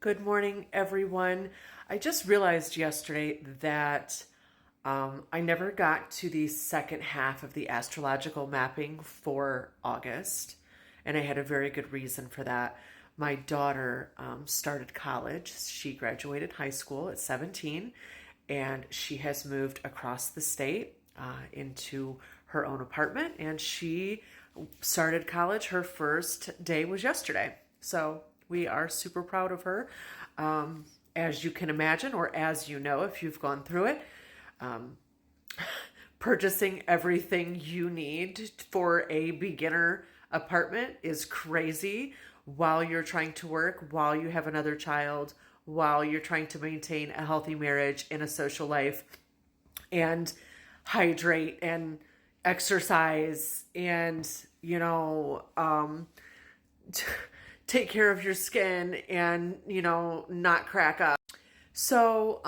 Good morning, everyone. I just realized yesterday that I never got to the second half of the astrological mapping for August, and I had a very good reason for that. My daughter started college. She graduated high school at 17, and she has moved across the state into her own apartment, and she started college. Her first day was yesterday. So we are super proud of her. As you can imagine, or as you know, if you've gone through it, um, purchasing everything you need for a beginner apartment is crazy while you're trying to work, while you have another child, while you're trying to maintain a healthy marriage and a social life and hydrate and exercise and, take care of your skin and, not crack up. So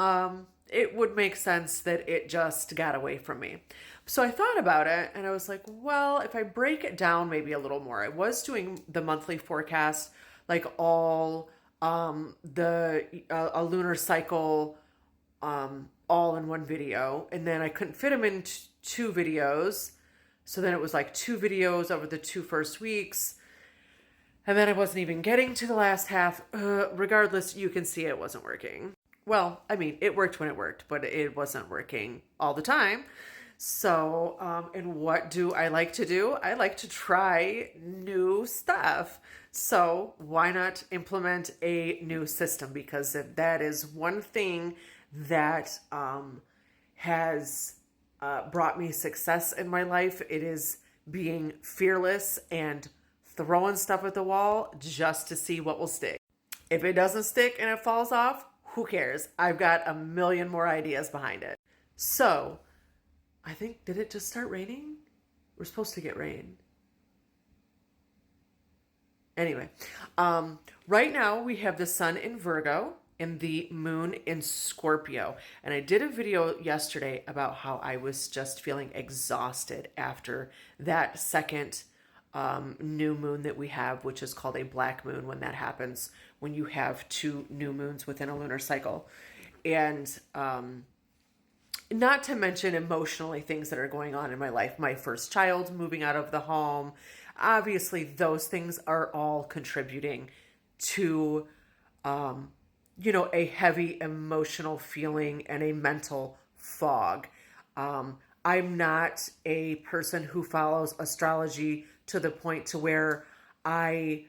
it would make sense that it just got away from me. So I thought about it and I was like, well, if I break it down maybe a little more, I was doing the monthly forecast, like all the a lunar cycle all in one video. And then I couldn't fit them in two videos. So then it was like two videos over the two first weeks. And then I wasn't even getting to the last half. Regardless, you can see it wasn't working. Well, I mean, it worked when it worked, but it wasn't working all the time. So, and what do I like to do? I like to try new stuff. So why not implement a new system? Because if that is one thing that has brought me success in my life, it is being fearless and throwing stuff at the wall just to see what will stick. If it doesn't stick and it falls off, who cares? I've got a million more ideas behind it. So, I think, did it just start raining? We're supposed to get rain. Anyway, right now we have the sun in Virgo and the moon in Scorpio. And I did a video yesterday about how I was just feeling exhausted after that second new moon that we have, which is called a black moon when that happens, when you have two new moons within a lunar cycle. And not to mention emotionally things that are going on in my life. My first child moving out of the home. Obviously, those things are all contributing to, a heavy emotional feeling and a mental fog. I'm not a person who follows astrology to the point to where I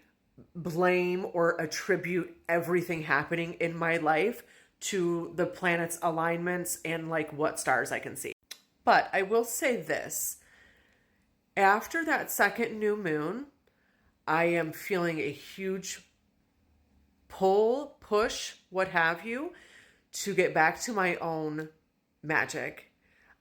blame or attribute everything happening in my life to the planet's alignments and like what stars I can see. But I will say this, after that second new moon, I am feeling a huge pull, push, what have you, to get back to my own magic.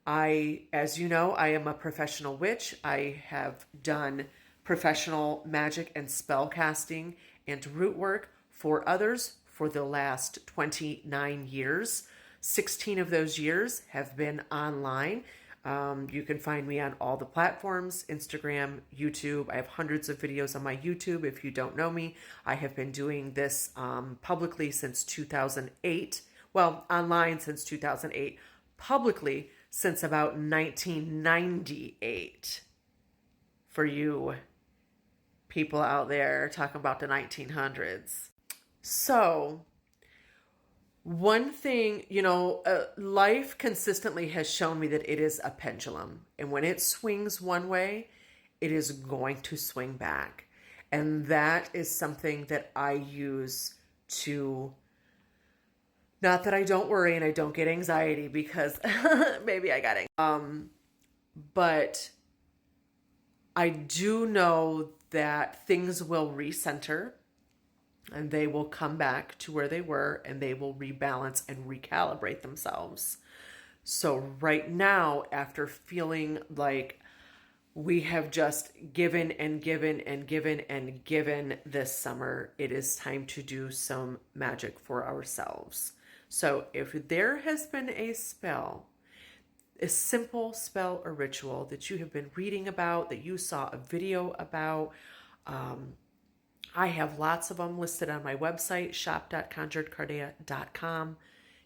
As you know, I am a professional witch. I have done professional magic and spell casting and root work for others for the last 29 years. 16 of those years have been online. You can find me on all the platforms, Instagram, YouTube. I have hundreds of videos on my YouTube. If you don't know me, I have been doing this publicly since 2008. Well, online since 2008. Publicly since about 1998. For you people out there talking about the 1900s. So, one thing, life consistently has shown me that it is a pendulum. And when it swings one way, it is going to swing back. And that is something that I use to, not that I don't worry and I don't get anxiety, because maybe I got anxiety. But I do know that things will recenter and they will come back to where they were and they will rebalance and recalibrate themselves. So right now, after feeling like we have just given and given and given and given this summer, it is time to do some magic for ourselves. So if there has been a spell, a simple spell or ritual that you have been reading about, that you saw a video about, I have lots of them listed on my website, shop.conjuredcardia.com.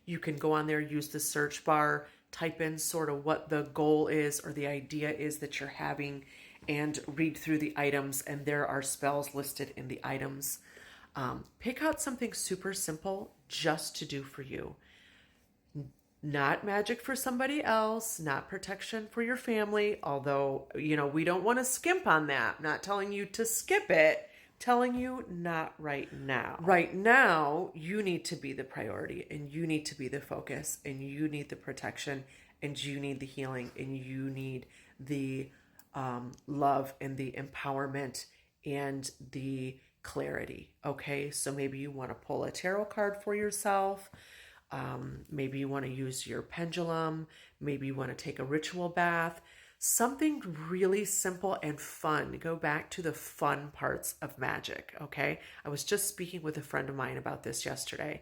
You can go on there, use the search bar, type in sort of what the goal is or the idea is that you're having, and read through the items. And there are spells listed in the items. Pick out something super simple just to do for you. Not magic for somebody else, not protection for your family, although, we don't want to skimp on that. I'm not telling you to skip it, telling you not right now. Right now, you need to be the priority, and you need to be the focus, and you need the protection, and you need the healing, and you need the love and the empowerment and the clarity. Okay, so maybe you want to pull a tarot card for yourself. Maybe you want to use your pendulum. Maybe you want to take a ritual bath. Something really simple and fun. Go back to the fun parts of magic, okay? I was just speaking with a friend of mine about this yesterday,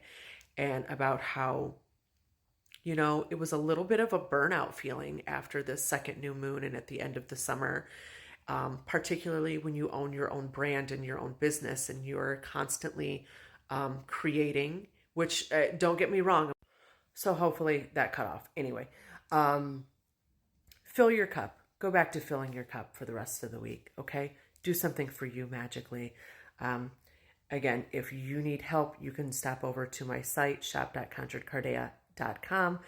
and about how, it was a little bit of a burnout feeling after the second new moon and at the end of the summer, particularly when you own your own brand and your own business and you're constantly creating, which don't get me wrong. So hopefully that cut off. Anyway, fill your cup. Go back to filling your cup for the rest of the week, okay? Do something for you magically. Again, if you need help, you can stop over to my site, shop.conjuredcardia.com.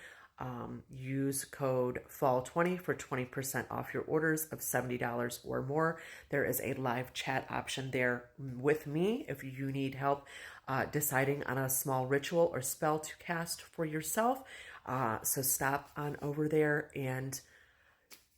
Use code FALL20 for 20% off your orders of $70 or more. There is a live chat option there with me if you need help deciding on a small ritual or spell to cast for yourself. So stop on over there and,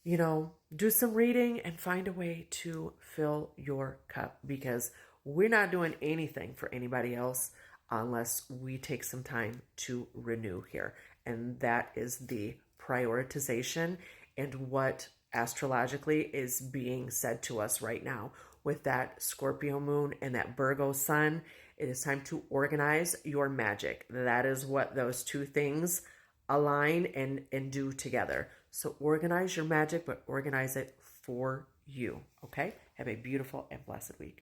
do some reading and find a way to fill your cup, because we're not doing anything for anybody else unless we take some time to renew here. And that is the prioritization and what astrologically is being said to us right now with that Scorpio moon and that Virgo sun. It is time to organize your magic. That is what those two things align and do together. So organize your magic, but organize it for you. Okay? Have a beautiful and blessed week.